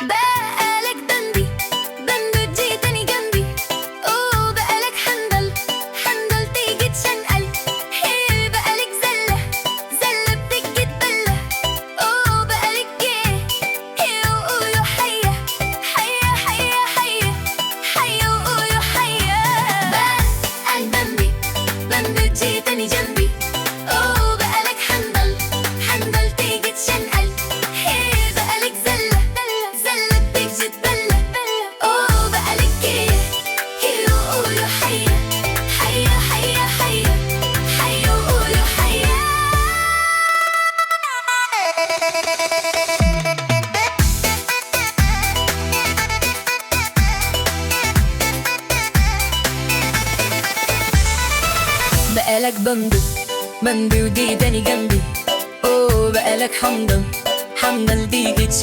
بقالك بمبي بمبي تجي تاني جنبي. اوه بقالك حنظل حنظل تيجي تشنقل. هي بقالك زلة زلة بتيجي تبلة. اوه بقالك جيه هي وقولوا حية حية حية حية حية وقولوا حية. بقال بمبي بمبي تجي تاني جنبي. اوه بقالك حنظل حنظل تيجي تشنقل. هي بقالك زلة زلة بتيجي تبلة. اوه بقالك جيه هي وقولوا حية حية حية حية حية وقولوا حية. بقالك بمبي بمبي ودي تاني جنبي. اوه بقالك حمضل حمضل تيجي تشنقل.